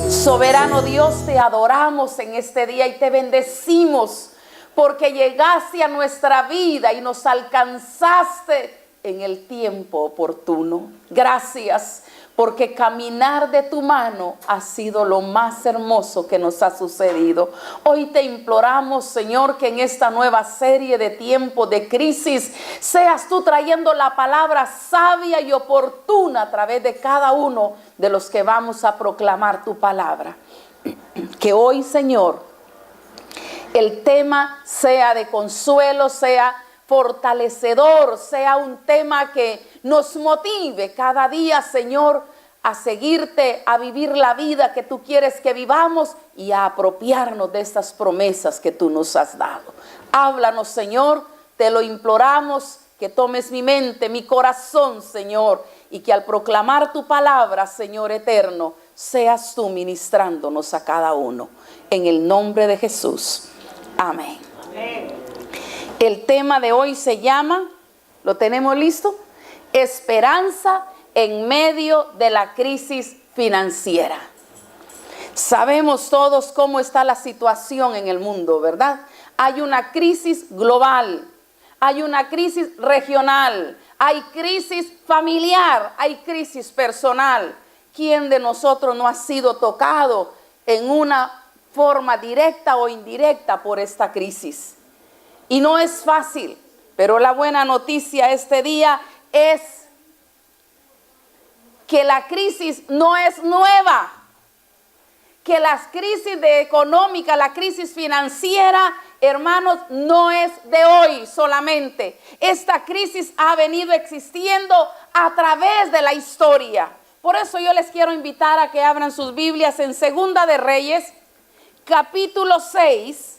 Soberano Dios, te adoramos en este día y te bendecimos porque llegaste a nuestra vida y nos alcanzaste en el tiempo oportuno. Gracias porque caminar de tu mano ha sido lo más hermoso que nos ha sucedido. Hoy te imploramos, Señor, que en esta nueva serie de tiempo de crisis seas tú trayendo la palabra sabia y oportuna a través de cada uno de los que vamos a proclamar tu palabra. Que hoy, Señor, el tema sea de consuelo, sea fortalecedor, sea un tema que nos motive cada día, Señor, a seguirte, a vivir la vida que tú quieres que vivamos y a apropiarnos de estas promesas que tú nos has dado. Háblanos, Señor, te lo imploramos, que tomes mi mente, mi corazón, Señor, y que al proclamar tu palabra, Señor eterno, seas tú ministrándonos a cada uno. En el nombre de Jesús. Amén. Amén. El tema de hoy se llama, ¿lo tenemos listo? Esperanza en medio de la crisis financiera. Sabemos todos cómo está la situación en el mundo, ¿verdad? Hay una crisis global, hay una crisis regional, hay crisis familiar, hay crisis personal. ¿Quién de nosotros no ha sido tocado en una forma directa o indirecta por esta crisis? Y no es fácil, pero la buena noticia este día es que la crisis no es nueva, que las crisis económica, la crisis financiera, hermanos, no es de hoy solamente. Esta crisis ha venido existiendo a través de la historia. Por eso yo les quiero invitar a que abran sus Biblias en Segunda de Reyes, capítulo 6,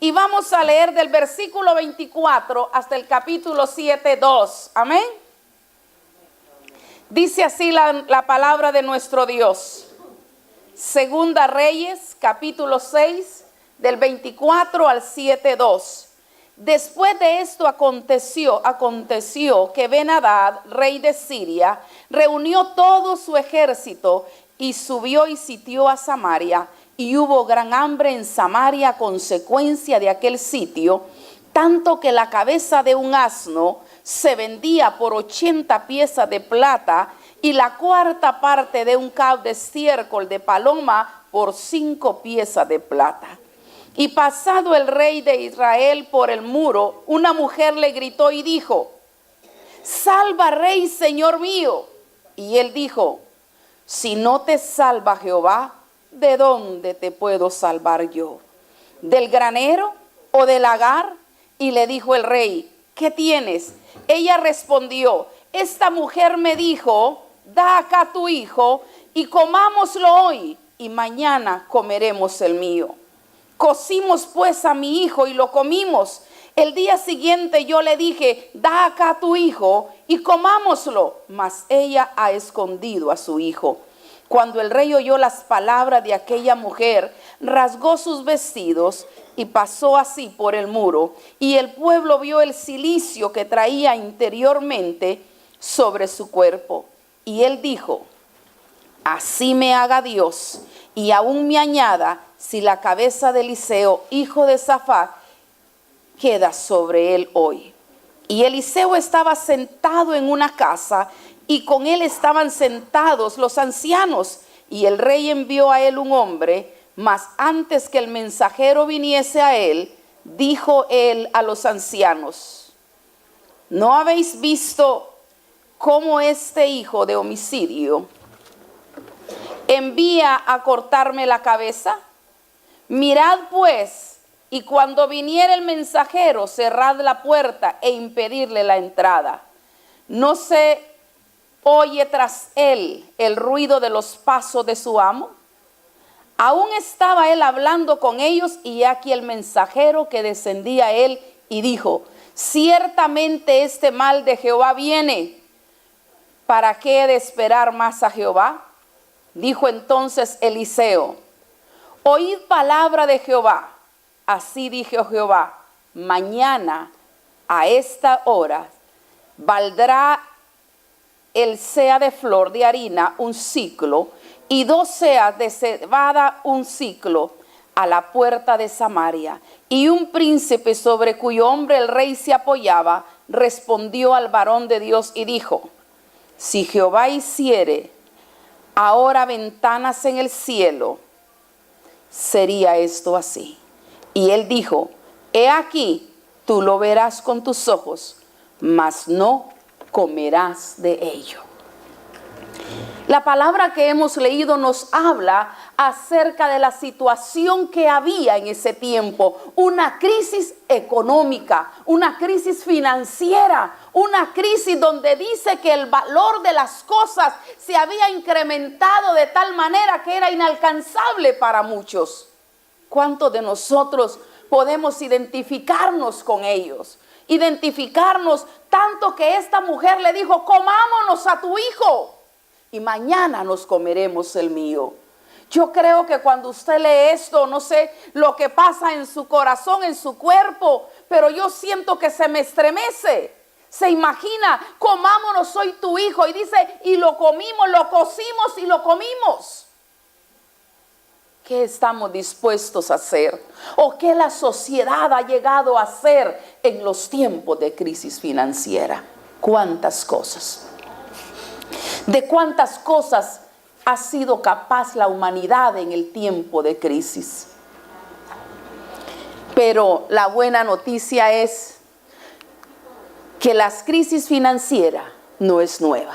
y vamos a leer del versículo 24 hasta el capítulo 7:2. Amén. Dice así la palabra de nuestro Dios. Segunda Reyes, capítulo 6, del 24 al 7:2. Después de esto aconteció que Ben-Hadad, rey de Siria, reunió todo su ejército y subió y sitió a Samaria. Y hubo gran hambre en Samaria a consecuencia de aquel sitio, tanto que la cabeza de un asno se vendía por 80 piezas de plata y la cuarta parte de un cab de estiércol de paloma por 5 piezas de plata. Y pasado el rey de Israel por el muro, una mujer le gritó y dijo: salva, rey, señor mío. Y él dijo: si no te salva Jehová, ¿de dónde te puedo salvar yo? ¿Del granero o del lagar? Y le dijo el rey: ¿qué tienes? Ella respondió: esta mujer me dijo: da acá tu hijo y comámoslo hoy, y mañana comeremos el mío. Cocimos pues a mi hijo y lo comimos. El día siguiente yo le dije: da acá tu hijo y comámoslo, mas ella ha escondido a su hijo. Cuando el rey oyó las palabras de aquella mujer, rasgó sus vestidos y pasó así por el muro. Y el pueblo vio el cilicio que traía interiormente sobre su cuerpo. Y él dijo: así me haga Dios, y aún me añada, si la cabeza de Eliseo, hijo de Safat, queda sobre él hoy. Y Eliseo estaba sentado en una casa, y con él estaban sentados los ancianos. Y el rey envió a él un hombre, mas antes que el mensajero viniese a él, dijo él a los ancianos: ¿no habéis visto cómo este hijo de homicidio envía a cortarme la cabeza? Mirad pues, y cuando viniere el mensajero, cerrad la puerta e impedirle la entrada. ¿No se oye tras él el ruido de los pasos de su amo? Aún estaba él hablando con ellos, y aquí el mensajero que descendía a él y dijo: ciertamente este mal de Jehová viene. ¿Para qué he de esperar más a Jehová? Dijo entonces Eliseo: oíd palabra de Jehová. Así dijo Jehová: mañana a esta hora valdrá el seah de flor de harina 1 siclo, y 2 seas de cebada 1 siclo, a la puerta de Samaria. Y un príncipe sobre cuyo hombre el rey se apoyaba, respondió al varón de Dios y dijo: si Jehová hiciere ahora ventanas en el cielo, sería esto así. Y él dijo: he aquí, tú lo verás con tus ojos, mas no comerás de ello. La palabra que hemos leído nos habla acerca de la situación que había en ese tiempo, una crisis económica, una crisis financiera, una crisis donde dice que el valor de las cosas se había incrementado de tal manera que era inalcanzable para muchos. ¿Cuántos de nosotros podemos identificarnos con ellos? Identificarnos tanto que esta mujer le dijo: comámonos a tu hijo y mañana nos comeremos el mío. Yo creo que cuando usted lee esto, no sé lo que pasa en su corazón, en su cuerpo, pero yo siento que se me estremece. Se imagina: comámonos, soy tu hijo. Y dice: y lo comimos, lo cocimos y lo comimos. ¿Qué estamos dispuestos a hacer? ¿O qué la sociedad ha llegado a hacer en los tiempos de crisis financiera? ¿Cuántas cosas? ¿De cuántas cosas ha sido capaz la humanidad en el tiempo de crisis? Pero la buena noticia es que la crisis financiera no es nueva.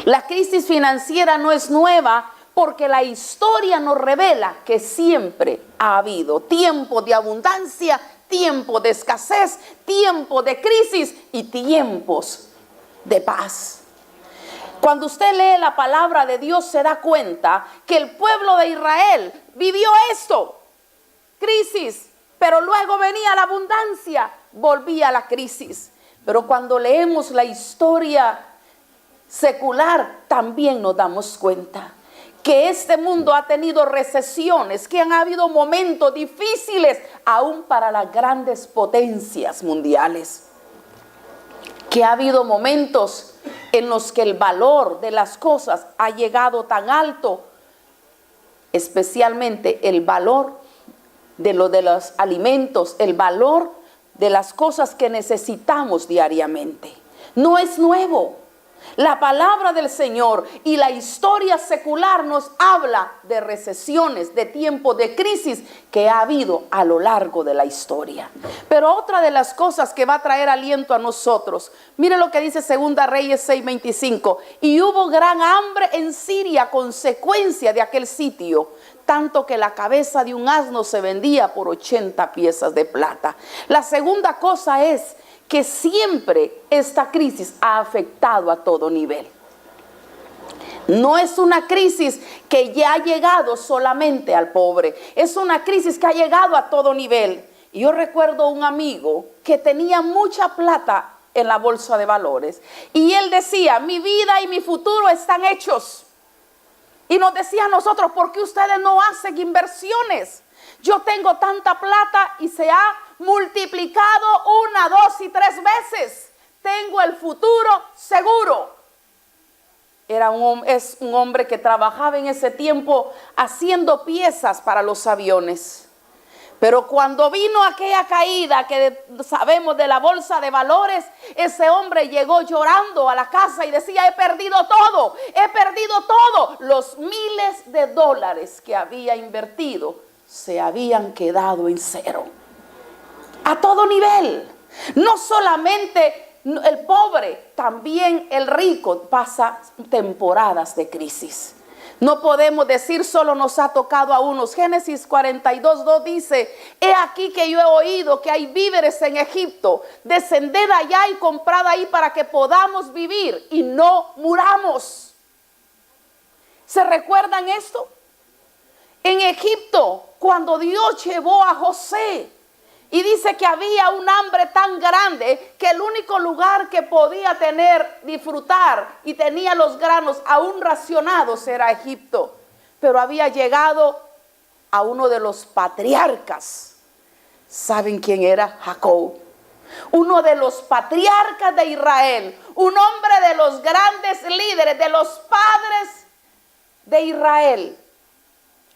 La crisis financiera no es nueva porque la historia nos revela que siempre ha habido tiempos de abundancia, tiempos de escasez, tiempos de crisis y tiempos de paz. Cuando usted lee la palabra de Dios, se da cuenta que el pueblo de Israel vivió esto, crisis, pero luego venía la abundancia, volvía la crisis. Pero cuando leemos la historia secular, también nos damos cuenta que este mundo ha tenido recesiones, que han habido momentos difíciles aún para las grandes potencias mundiales, que ha habido momentos en los que el valor de las cosas ha llegado tan alto, especialmente el valor de los alimentos, el valor de las cosas que necesitamos diariamente. No es nuevo. La palabra del Señor y la historia secular nos habla de recesiones, de tiempos de crisis que ha habido a lo largo de la historia. Pero otra de las cosas que va a traer aliento a nosotros, mire lo que dice 2 Reyes 6:25. Y hubo gran hambre en Siria a consecuencia de aquel sitio, tanto que la cabeza de un asno se vendía por 80 piezas de plata. La segunda cosa es que siempre esta crisis ha afectado a todo nivel. No es una crisis que ya ha llegado solamente al pobre, es una crisis que ha llegado a todo nivel. Y yo recuerdo un amigo que tenía mucha plata en la bolsa de valores y él decía: mi vida y mi futuro están hechos. Y nos decía a nosotros: ¿por qué ustedes no hacen inversiones? Yo tengo tanta plata y se ha multiplicado 1, 2 y 3 veces. Tengo el futuro seguro. Es un hombre que trabajaba en ese tiempo haciendo piezas para los aviones. Pero cuando vino aquella caída que sabemos de la bolsa de valores, ese hombre llegó llorando a la casa y decía: he perdido todo, he perdido todo. Los miles de dólares que había invertido se habían quedado en cero. A todo nivel. No solamente el pobre, también el rico pasa temporadas de crisis. No podemos decir solo nos ha tocado a unos. Génesis 42:2 dice: he aquí que yo he oído que hay víveres en Egipto. Descended allá y comprad ahí para que podamos vivir y no muramos. ¿Se recuerdan esto? En Egipto, cuando Dios llevó a José, y dice que había un hambre tan grande que el único lugar que podía disfrutar y tenía los granos aún racionados era Egipto. Pero había llegado a uno de los patriarcas. ¿Saben quién era? Jacob. uno de los patriarcas de Israel, un hombre de los grandes líderes, de los padres de Israel,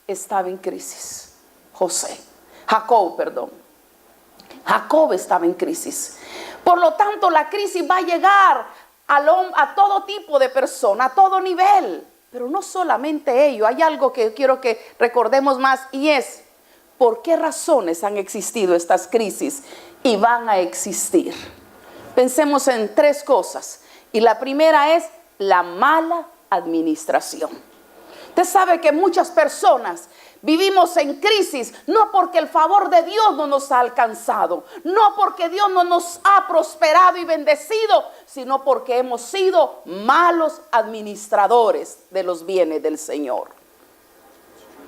estaba en crisis. Jacob estaba en crisis. Por lo tanto, la crisis va a llegar a todo tipo de persona, a todo nivel. Pero no solamente ello, hay algo que quiero que recordemos más, y es por qué razones han existido estas crisis y van a existir. Pensemos en tres cosas, y la primera es la mala administración. Usted sabe que muchas personas vivimos en crisis no porque el favor de Dios no nos ha alcanzado, no porque Dios no nos ha prosperado y bendecido, sino porque hemos sido malos administradores de los bienes del Señor.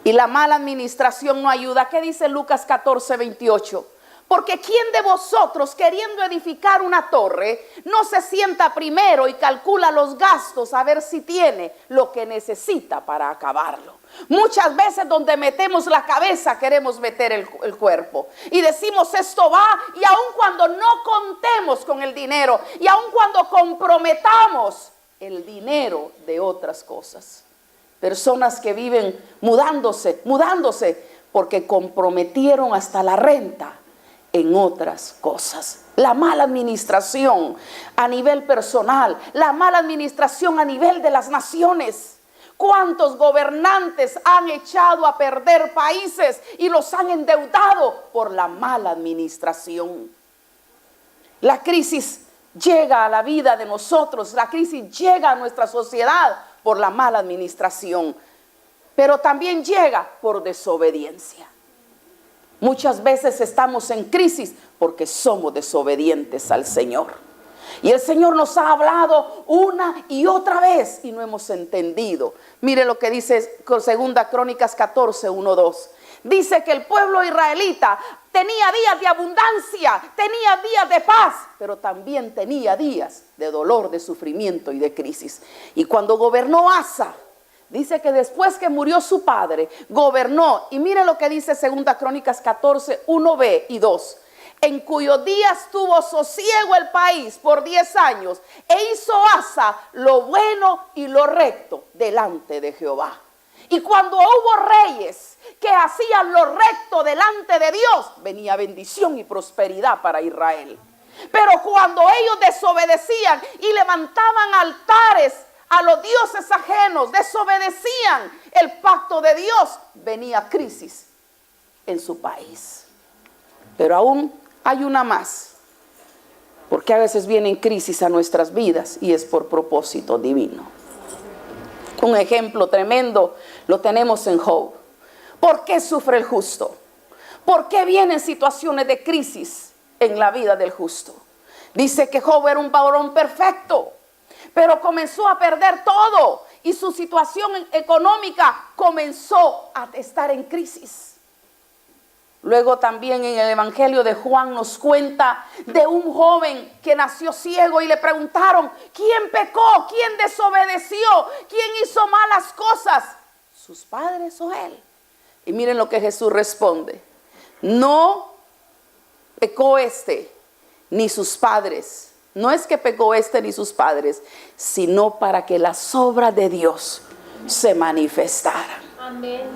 Y la mala administración no ayuda. ¿Qué dice Lucas 14:28? Porque ¿quién de vosotros, queriendo edificar una torre, no se sienta primero y calcula los gastos a ver si tiene lo que necesita para acabarlo? Muchas veces donde metemos la cabeza queremos meter el cuerpo. Y decimos esto va, y aun cuando no contemos con el dinero, y aun cuando comprometamos el dinero de otras cosas. Personas que viven mudándose, porque comprometieron hasta la renta en otras cosas. La mala administración a nivel personal, la mala administración a nivel de las naciones. ¿Cuántos gobernantes han echado a perder países y los han endeudado por la mala administración? La crisis llega a la vida de nosotros, la crisis llega a nuestra sociedad por la mala administración, pero también llega por desobediencia. Muchas veces estamos en crisis porque somos desobedientes al Señor. Y el Señor nos ha hablado una y otra vez y no hemos entendido. Mire lo que dice Segunda Crónicas 14:1-2. Dice que el pueblo israelita tenía días de abundancia, tenía días de paz, pero también tenía días de dolor, de sufrimiento y de crisis. Y cuando gobernó Asa, dice que después que murió su padre, gobernó, y mire lo que dice Segunda Crónicas 14:1b y 2. En cuyos días tuvo sosiego el país por 10 años, e hizo Asa lo bueno y lo recto delante de Jehová. Y cuando hubo reyes que hacían lo recto delante de Dios, venía bendición y prosperidad para Israel. Pero cuando ellos desobedecían y levantaban altares a los dioses ajenos, desobedecían el pacto de Dios, venía crisis en su país. Pero aún hay una más, porque a veces vienen crisis a nuestras vidas y es por propósito divino. Un ejemplo tremendo lo tenemos en Job. ¿Por qué sufre el justo? ¿Por qué vienen situaciones de crisis en la vida del justo? Dice que Job era un varón perfecto, pero comenzó a perder todo y su situación económica comenzó a estar en crisis. Luego también en el Evangelio de Juan nos cuenta de un joven que nació ciego y le preguntaron, ¿quién pecó? ¿Quién desobedeció? ¿Quién hizo malas cosas? ¿Sus padres o él? Y miren lo que Jesús responde. No pecó ni sus padres. No es que pecó ni sus padres, sino para que las obras de Dios se manifestaran. Amén.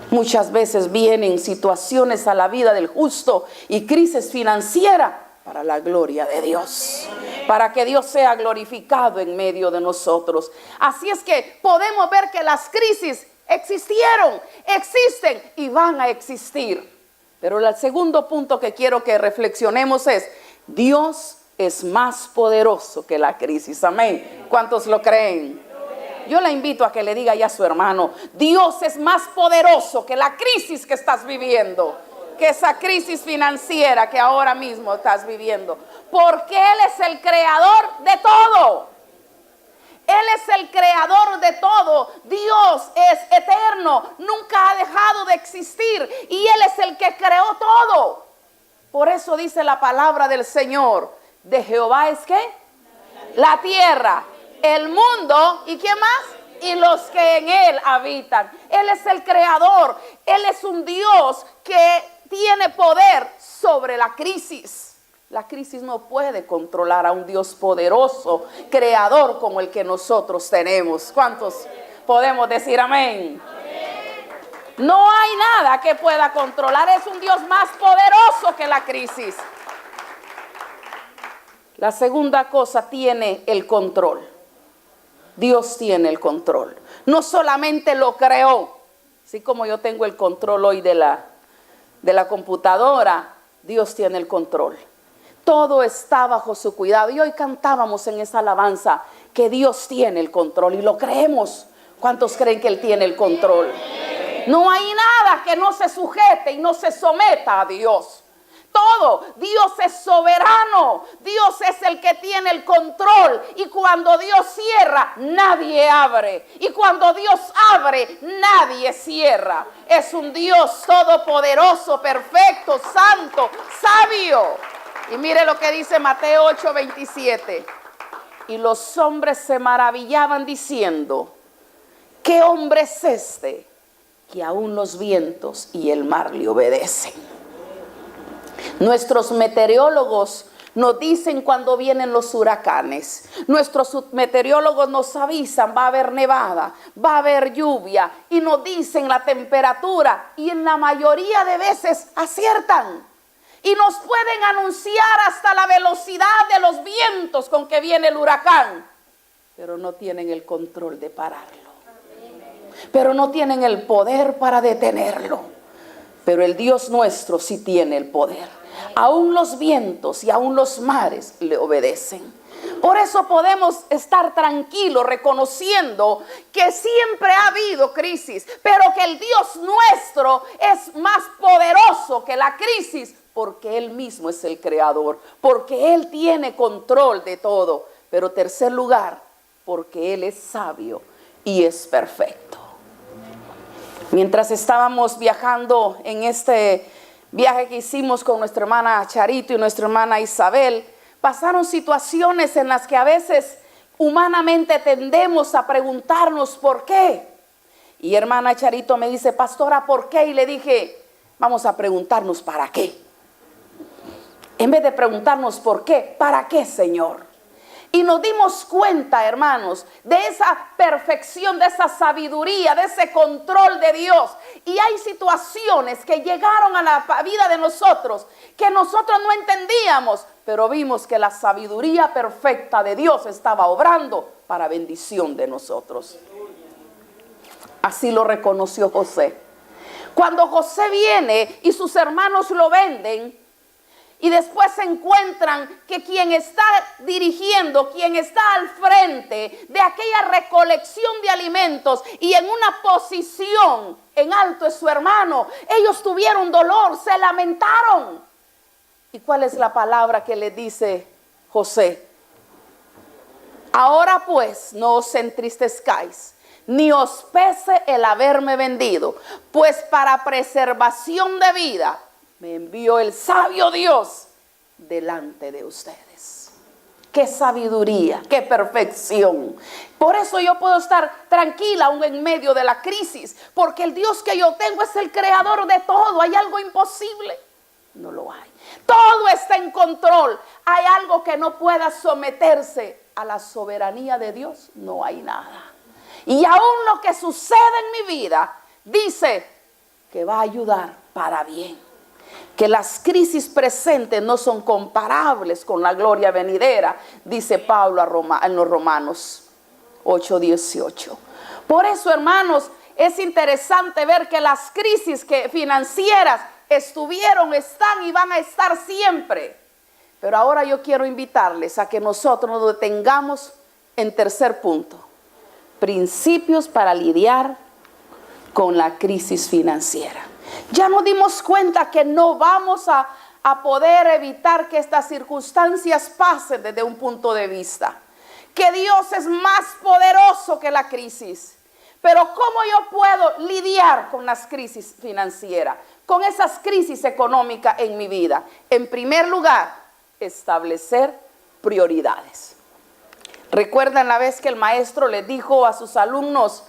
Muchas veces vienen situaciones a la vida del justo y crisis financiera para la gloria de Dios, para que Dios sea glorificado en medio de nosotros. Así es que podemos ver que las crisis existieron, existen y van a existir. Pero el segundo punto que quiero que reflexionemos es: Dios es más poderoso que la crisis. Amén. ¿Cuántos lo creen? Yo la invito a que le diga ya a su hermano: Dios es más poderoso que la crisis que estás viviendo, que esa crisis financiera que ahora mismo estás viviendo, porque Él es el creador de todo. Él es el creador de todo. Dios es eterno, nunca ha dejado de existir y Él es el que creó todo. Por eso dice la palabra del Señor: de Jehová es ¿qué? La tierra, el mundo, ¿y quién más? Y los que en él habitan. Él es el creador. Él es un Dios que tiene poder sobre la crisis. La crisis no puede controlar a un Dios poderoso, creador como el que nosotros tenemos. ¿Cuántos podemos decir amén? No hay nada que pueda controlar. Es un Dios más poderoso que la crisis. La segunda cosa, tiene el control. Dios tiene el control. No solamente lo creó, así como yo tengo el control hoy de la computadora, Dios tiene el control. Todo está bajo su cuidado. Y hoy cantábamos en esa alabanza que Dios tiene el control y lo creemos. ¿Cuántos creen que Él tiene el control? No hay nada que no se sujete y no se someta a Dios. Todo, Dios es soberano, Dios es el que tiene el control, y cuando Dios cierra, nadie abre, y cuando Dios abre, nadie cierra. Es un Dios todopoderoso, perfecto, santo, sabio. Y mire lo que dice Mateo 8:27. Y los hombres se maravillaban diciendo: ¿qué hombre es este que aún los vientos y el mar le obedecen? Nuestros meteorólogos nos dicen cuando vienen los huracanes. Nuestros meteorólogos nos avisan: va a haber nevada, va a haber lluvia, y nos dicen la temperatura, y en la mayoría de veces aciertan. Y nos pueden anunciar hasta la velocidad de los vientos con que viene el huracán, pero no tienen el control de pararlo. Pero no tienen el poder para detenerlo. Pero el Dios nuestro sí tiene el poder. Aún los vientos y aún los mares le obedecen. Por eso podemos estar tranquilos reconociendo que siempre ha habido crisis, pero que el Dios nuestro es más poderoso que la crisis, porque Él mismo es el creador, porque Él tiene control de todo. Pero tercer lugar, porque Él es sabio y es perfecto. Mientras estábamos viajando en este viaje que hicimos con nuestra hermana Charito y nuestra hermana Isabel, pasaron situaciones en las que a veces humanamente tendemos a preguntarnos por qué. Y hermana Charito me dice: pastora, ¿por qué? Y le dije: vamos a preguntarnos para qué. En vez de preguntarnos por qué, ¿para qué, Señor? Y nos dimos cuenta, hermanos, de esa perfección, de esa sabiduría, de ese control de Dios. Y hay situaciones que llegaron a la vida de nosotros que nosotros no entendíamos, pero vimos que la sabiduría perfecta de Dios estaba obrando para bendición de nosotros. Así lo reconoció José. Cuando José viene y sus hermanos lo venden, y después se encuentran que quien está dirigiendo, quien está al frente de aquella recolección de alimentos y en una posición en alto es su hermano, ellos tuvieron dolor, se lamentaron. ¿Y cuál es la palabra que le dice José? Ahora pues no os entristezcáis, ni os pese el haberme vendido, pues para preservación de vida me envió el sabio Dios delante de ustedes. Qué sabiduría, qué perfección. Por eso yo puedo estar tranquila aún en medio de la crisis, porque el Dios que yo tengo es el creador de todo. ¿Hay algo imposible? No lo hay. Todo está en control. ¿Hay algo que no pueda someterse a la soberanía de Dios? No hay nada. Y aún lo que sucede en mi vida dice que va a ayudar para bien. Que las crisis presentes no son comparables con la gloria venidera, dice Pablo en los Romanos 8:18. Por eso, hermanos, es interesante ver que las crisis financieras estuvieron, están y van a estar siempre. Pero ahora yo quiero invitarles a que nosotros nos detengamos en tercer punto: principios para lidiar con la crisis financiera. Ya nos dimos cuenta que no vamos a poder evitar que estas circunstancias pasen desde un punto de vista. Que Dios es más poderoso que la crisis. Pero ¿cómo yo puedo lidiar con las crisis financieras? Con esas crisis económicas en mi vida. En primer lugar, establecer prioridades. ¿Recuerdan la vez que el maestro le dijo a sus alumnos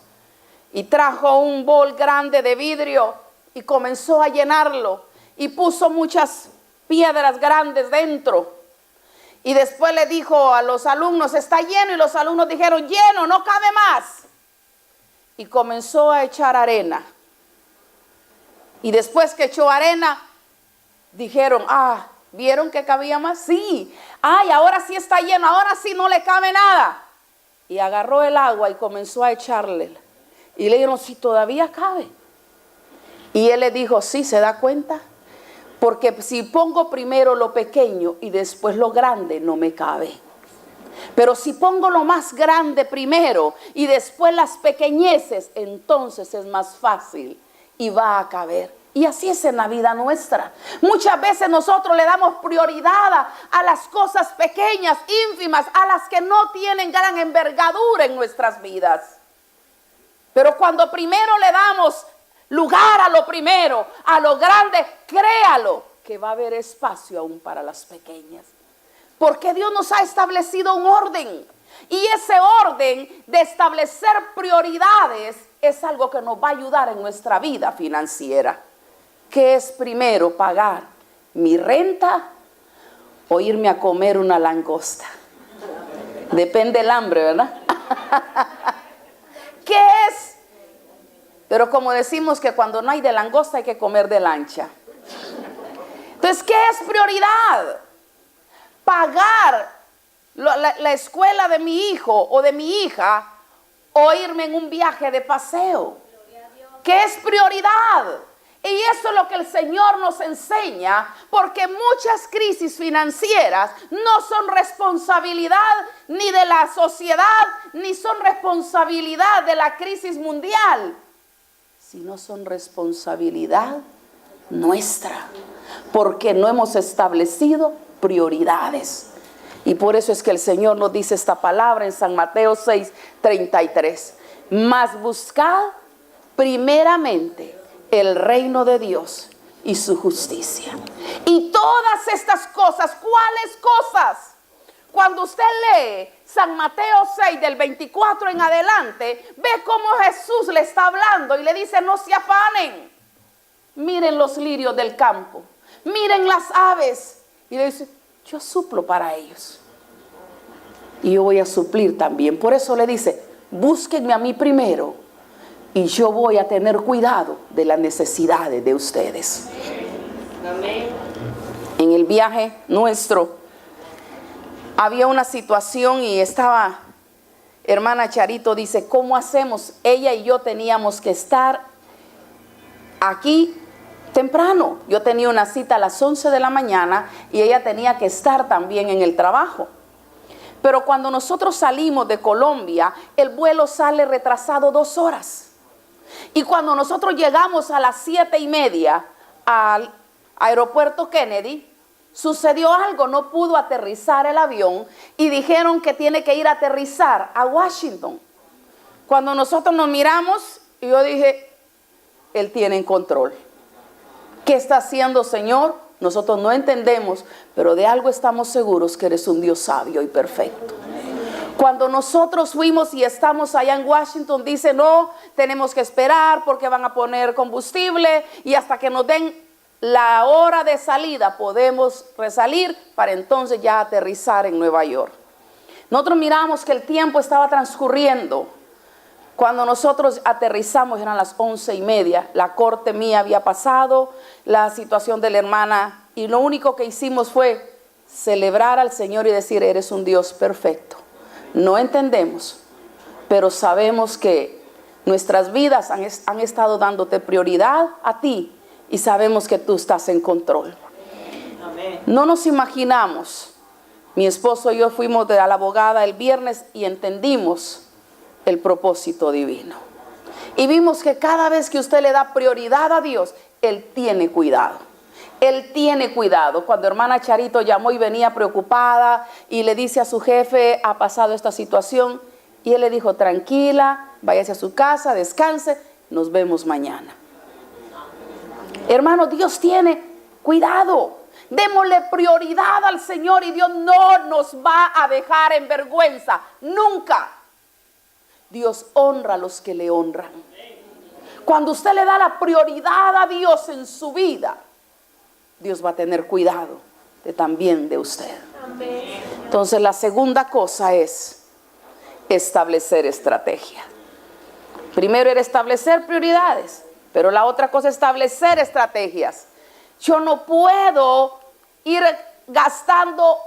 y trajo un bol grande de vidrio y comenzó a llenarlo y puso muchas piedras grandes dentro? Y después le dijo a los alumnos, está lleno. Y los alumnos dijeron, lleno, no cabe más. Y comenzó a echar arena. Y después que echó arena, dijeron, ¿vieron que cabía más? Sí. Ay, ahora sí está lleno, ahora sí no le cabe nada. Y agarró el agua y comenzó a echarle. Y le dijeron, sí, todavía cabe. Y él le dijo, sí, ¿se da cuenta? Porque si pongo primero lo pequeño y después lo grande, no me cabe. Pero si pongo lo más grande primero y después las pequeñeces, entonces es más fácil y va a caber. Y así es en la vida nuestra. Muchas veces nosotros le damos prioridad a las cosas pequeñas, ínfimas, a las que no tienen gran envergadura en nuestras vidas. Pero cuando primero le damos lugar a lo primero, a lo grande, créalo que va a haber espacio aún para las pequeñas. Porque Dios nos ha establecido un orden. Y ese orden de establecer prioridades es algo que nos va a ayudar en nuestra vida financiera. ¿Qué es primero pagar? ¿Mi renta o irme a comer una langosta? Depende del hambre, ¿verdad? ¿Qué es? Pero como decimos que cuando no hay de langosta hay que comer de lancha. Entonces, ¿qué es prioridad? Pagar la escuela de mi hijo o de mi hija o irme en un viaje de paseo. ¿Qué es prioridad? Y eso es lo que el Señor nos enseña, porque muchas crisis financieras no son responsabilidad ni de la sociedad, ni son responsabilidad de la crisis mundial, sino son responsabilidad nuestra, porque no hemos establecido prioridades. Y por eso es que el Señor nos dice esta palabra en San Mateo 6:33. Mas buscad primeramente el reino de Dios y su justicia. Y todas estas cosas, ¿cuáles cosas? Cuando usted lee San Mateo 6 del 24 en adelante, ve cómo Jesús le está hablando y le dice, no se afanen. Miren los lirios del campo, miren las aves. Y le dice, yo suplo para ellos. Y yo voy a suplir también. Por eso le dice, búsquenme a mí primero. Y yo voy a tener cuidado de las necesidades de ustedes. Amén. En el viaje nuestro había una situación y estaba, hermana Charito dice, ¿cómo hacemos? Ella y yo teníamos que estar aquí temprano. Yo tenía una cita a las 11 de la mañana y ella tenía que estar también en el trabajo. Pero cuando nosotros salimos de Colombia, el vuelo sale retrasado 2 horas. Y cuando nosotros llegamos a las 7:30 al aeropuerto Kennedy, sucedió algo, no pudo aterrizar el avión y dijeron que tiene que ir a aterrizar a Washington. Cuando nosotros nos miramos, yo dije, Él tiene en control. ¿Qué está haciendo, Señor? Nosotros no entendemos, pero de algo estamos seguros, que eres un Dios sabio y perfecto. Cuando nosotros fuimos y estamos allá en Washington, dice, no, tenemos que esperar porque van a poner combustible y hasta que nos den la hora de salida podemos resalir para entonces ya aterrizar en Nueva York. Nosotros miramos que el tiempo estaba transcurriendo. Cuando nosotros aterrizamos eran las 11:30, la corte mía había pasado, la situación de la hermana, y lo único que hicimos fue celebrar al Señor y decir, eres un Dios perfecto. No entendemos, pero sabemos que nuestras vidas han estado dándote prioridad a ti y sabemos que tú estás en control. Amén. No nos imaginamos, mi esposo y yo fuimos a la abogada el viernes y entendimos el propósito divino. Y vimos que cada vez que usted le da prioridad a Dios, Él tiene cuidado. Él tiene cuidado. Cuando hermana Charito llamó y venía preocupada y le dice a su jefe, ha pasado esta situación, y él le dijo, tranquila, váyase a su casa, descanse, nos vemos mañana. Hermano, Dios tiene cuidado. Démosle prioridad al Señor y Dios no nos va a dejar en vergüenza, nunca. Dios honra a los que le honran. Cuando usted le da la prioridad a Dios en su vida, Dios va a tener cuidado también de usted. Entonces la segunda cosa es establecer estrategia. Primero era establecer prioridades, pero la otra cosa es establecer estrategias. Yo no puedo ir gastando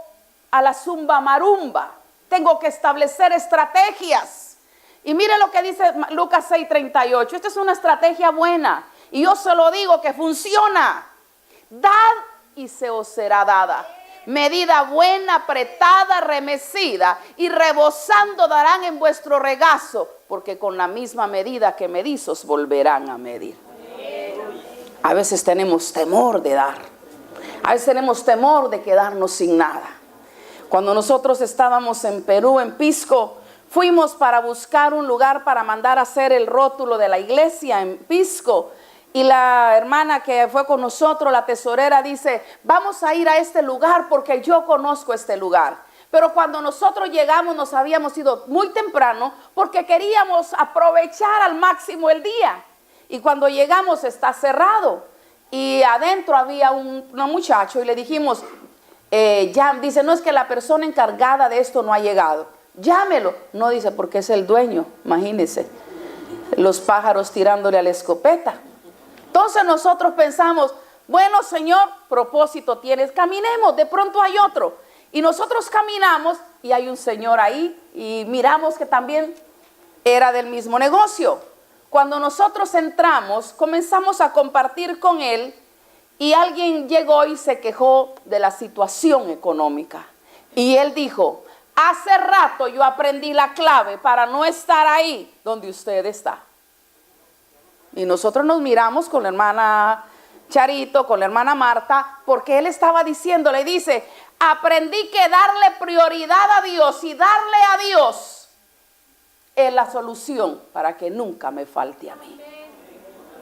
a la zumba marumba. Tengo que establecer estrategias. Y mire lo que dice Lucas 6:38. Esta es una estrategia buena. Y yo se lo digo que funciona. Dad y se os será dada. Medida buena, apretada, remecida y rebosando darán en vuestro regazo, porque con la misma medida que medís os volverán a medir. A veces tenemos temor de dar. A veces tenemos temor de quedarnos sin nada. Cuando nosotros estábamos en Perú, en Pisco, fuimos para buscar un lugar para mandar a hacer el rótulo de la iglesia en Pisco. Y la hermana que fue con nosotros, la tesorera, dice, vamos a ir a este lugar porque yo conozco este lugar. Pero cuando nosotros llegamos nos habíamos ido muy temprano porque queríamos aprovechar al máximo el día. Y cuando llegamos está cerrado. Y adentro había un muchacho y le dijimos, ya, dice, no, es que la persona encargada de esto no ha llegado. Llámelo. No, dice, porque es el dueño, imagínense. Los pájaros tirándole a la escopeta. Entonces nosotros pensamos, bueno, Señor, propósito tienes, caminemos, de pronto hay otro. Y nosotros caminamos y hay un señor ahí y miramos que también era del mismo negocio. Cuando nosotros entramos, comenzamos a compartir con él y alguien llegó y se quejó de la situación económica. Y él dijo, hace rato yo aprendí la clave para no estar ahí donde usted está. Y nosotros nos miramos con la hermana Charito, con la hermana Marta, porque él estaba diciendo, le dice, aprendí que darle prioridad a Dios y darle a Dios es la solución para que nunca me falte a mí.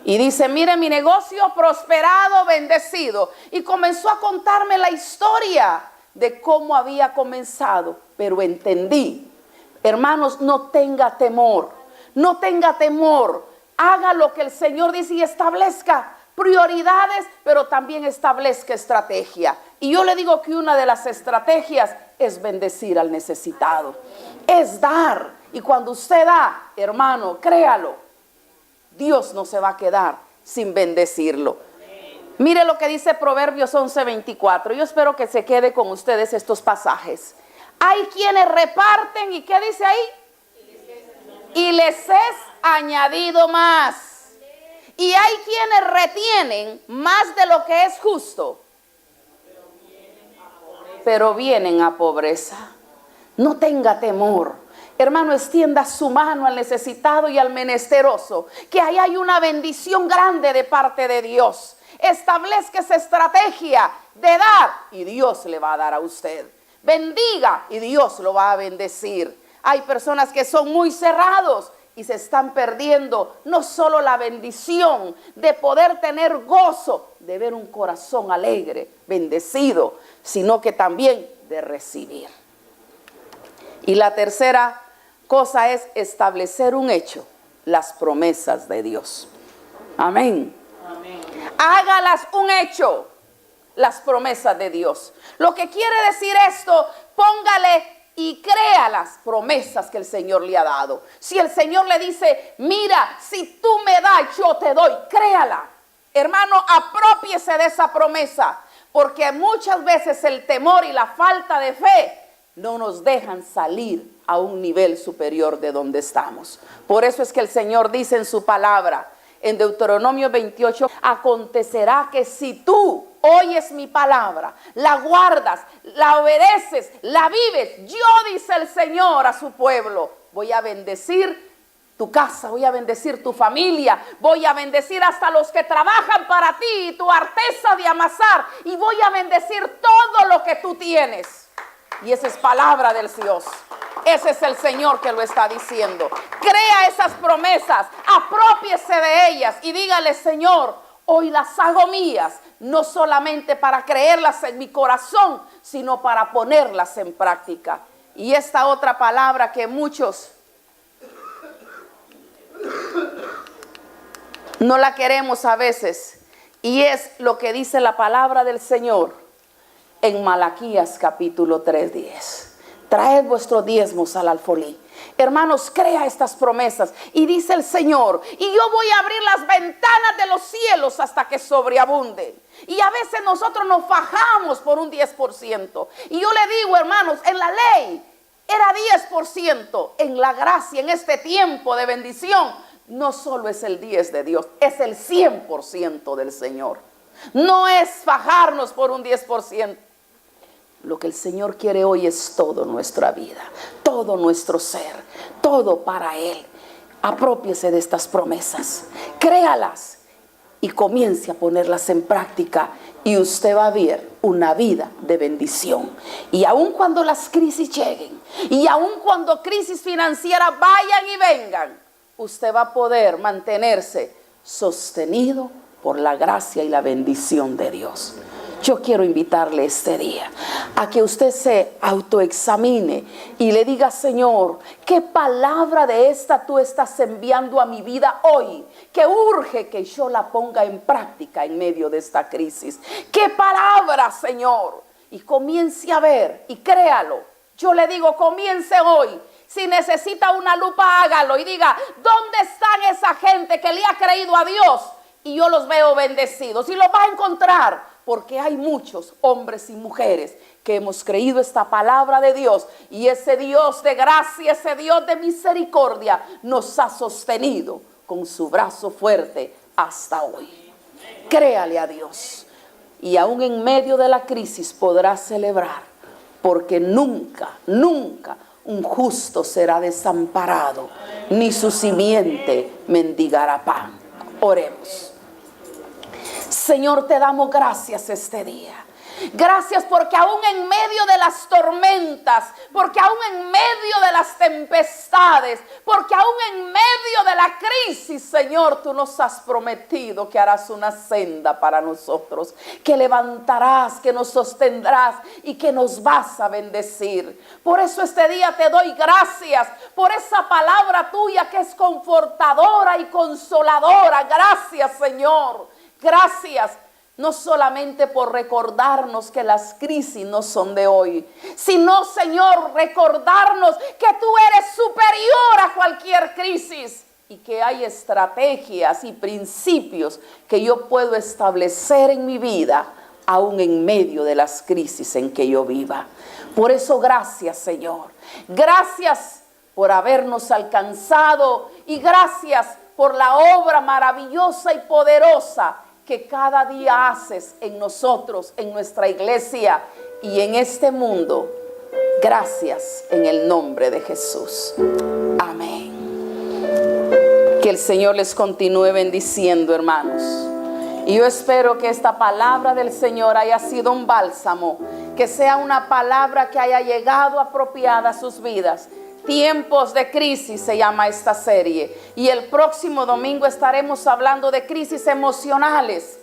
Y dice, mire, mi negocio prosperado, bendecido. Y comenzó a contarme la historia de cómo había comenzado, pero entendí. Hermanos, no tenga temor, no tenga temor. Haga lo que el Señor dice y establezca prioridades, pero también establezca estrategia. Y yo le digo que una de las estrategias es bendecir al necesitado, es dar. Y cuando usted da, hermano, créalo, Dios no se va a quedar sin bendecirlo. Mire lo que dice Proverbios 11:24. Yo espero que se quede con ustedes estos pasajes. Hay quienes reparten, ¿y qué dice ahí? Y les es añadido más. Y hay quienes retienen más de lo que es justo, pero vienen a pobreza. No tenga temor. Hermano, extienda su mano al necesitado y al menesteroso, que ahí hay una bendición grande de parte de Dios. Establezca esa estrategia de dar y Dios le va a dar a usted. Bendiga y Dios lo va a bendecir. Hay personas que son muy cerrados y se están perdiendo no solo la bendición de poder tener gozo, de ver un corazón alegre, bendecido, sino que también de recibir. Y la tercera cosa es establecer un hecho, las promesas de Dios. Amén. Amén. Hágalas un hecho, las promesas de Dios. Lo que quiere decir esto, póngale y crea las promesas que el Señor le ha dado. Si el Señor le dice, mira, si tú me das, yo te doy, créala. Hermano, aprópiese de esa promesa, porque muchas veces el temor y la falta de fe no nos dejan salir a un nivel superior de donde estamos. Por eso es que el Señor dice en su palabra, en Deuteronomio 28, acontecerá que si tú oyes mi palabra, la guardas, la obedeces, la vives, yo, dice el Señor a su pueblo, voy a bendecir tu casa, voy a bendecir tu familia, voy a bendecir hasta los que trabajan para ti y tu arteza de amasar, y voy a bendecir todo lo que tú tienes. Y esa es palabra del Dios. Ese es el Señor que lo está diciendo. Crea esas promesas, apropiese de ellas y dígale, Señor, hoy las hago mías, no solamente para creerlas en mi corazón, sino para ponerlas en práctica. Y esta otra palabra que muchos no la queremos a veces, y es lo que dice la palabra del Señor, en Malaquías capítulo 3:10. Traed vuestros diezmos al alfolí. Hermanos, crea estas promesas. Y dice el Señor, y yo voy a abrir las ventanas de los cielos hasta que sobreabunde. Y a veces nosotros nos fajamos por un 10%. Y yo le digo, hermanos, en la ley era 10%. En la gracia, en este tiempo de bendición, no solo es el 10 de Dios, es el 100% del Señor. No es fajarnos por un 10%. Lo que el Señor quiere hoy es toda nuestra vida, todo nuestro ser, todo para Él. Apropiese de estas promesas, créalas y comience a ponerlas en práctica, y usted va a ver una vida de bendición. Y aun cuando las crisis lleguen, y aun cuando crisis financieras vayan y vengan, usted va a poder mantenerse sostenido por la gracia y la bendición de Dios. Yo quiero invitarle este día a que usted se autoexamine y le diga: Señor, ¿qué palabra de esta tú estás enviando a mi vida hoy? Que urge que yo la ponga en práctica en medio de esta crisis. ¿Qué palabra, Señor? Y comience a ver y créalo. Yo le digo, comience hoy. Si necesita una lupa, hágalo y diga: ¿dónde están esa gente que le ha creído a Dios? Y yo los veo bendecidos. Y los va a encontrar, porque hay muchos hombres y mujeres que hemos creído esta palabra de Dios. Y ese Dios de gracia, ese Dios de misericordia nos ha sostenido con su brazo fuerte hasta hoy. Créale a Dios. Y aún en medio de la crisis podrá celebrar, porque nunca, nunca un justo será desamparado, ni su simiente mendigará pan. Oremos. Señor, te damos gracias este día. Gracias porque aún en medio de las tormentas, porque aún en medio de las tempestades, porque aún en medio de la crisis, Señor, tú nos has prometido que harás una senda para nosotros, que levantarás, que nos sostendrás y que nos vas a bendecir. Por eso este día te doy gracias por esa palabra tuya que es confortadora y consoladora. Gracias, Señor. Gracias. No solamente por recordarnos que las crisis no son de hoy, sino, Señor, recordarnos que tú eres superior a cualquier crisis y que hay estrategias y principios que yo puedo establecer en mi vida, aún en medio de las crisis en que yo viva. Por eso, gracias, Señor. Gracias por habernos alcanzado y gracias por la obra maravillosa y poderosa que cada día haces en nosotros, en nuestra iglesia y en este mundo. Gracias en el nombre de Jesús. Amén. Que el Señor les continúe bendiciendo, hermanos. Y yo espero que esta palabra del Señor haya sido un bálsamo, que sea una palabra que haya llegado apropiada a sus vidas. Tiempos de crisis se llama esta serie. Y el próximo domingo estaremos hablando de crisis emocionales.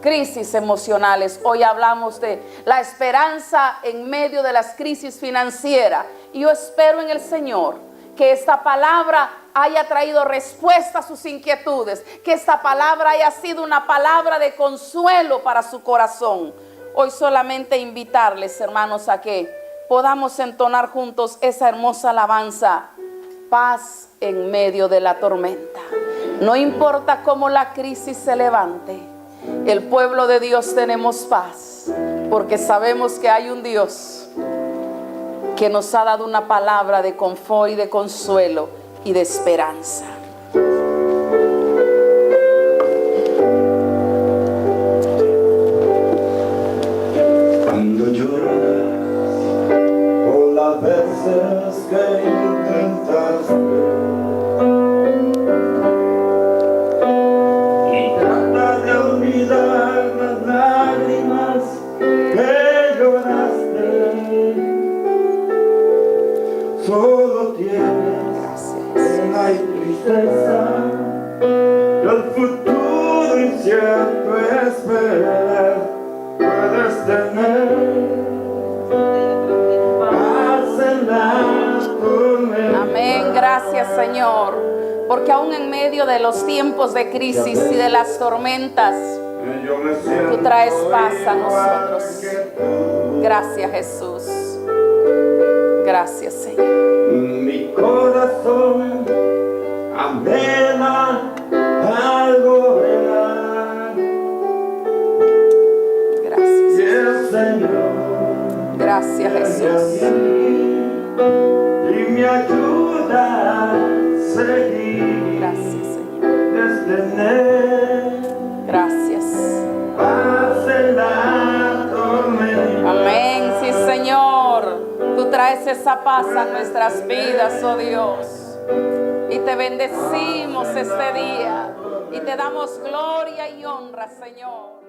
Crisis emocionales. Hoy hablamos de la esperanza en medio de las crisis financieras. Y yo espero en el Señor que esta palabra haya traído respuesta a sus inquietudes. Que esta palabra haya sido una palabra de consuelo para su corazón. Hoy solamente invitarles, hermanos, a que podamos entonar juntos esa hermosa alabanza: paz en medio de la tormenta. No importa cómo la crisis se levante, el pueblo de Dios tenemos paz, porque sabemos que hay un Dios que nos ha dado una palabra de confort y de consuelo y de esperanza. Cuando lloras por las veces que intentas y trata de olvidar las lágrimas que lloraste, solo tienes pena y tristeza y el futuro incierto esperar. Puedes tener paz en la tormenta. Amén, gracias, Señor, porque aún en medio de los tiempos de crisis y de las tormentas, Yo me siento Tú traes paz a igual nosotros. que tú. Gracias, Jesús. Gracias, Señor. Mi corazón anhela algo real. Y Gracias. el Señor Gracias, viene a Jesús. mí y me ayuda a seguir. Gracias, Señor. Desde Gracias. paz en la tormenta. Amén, sí, Señor. Tú traes esa paz a nuestras vidas, oh Dios. Y te bendecimos este día. Y te damos gloria y honra, Señor.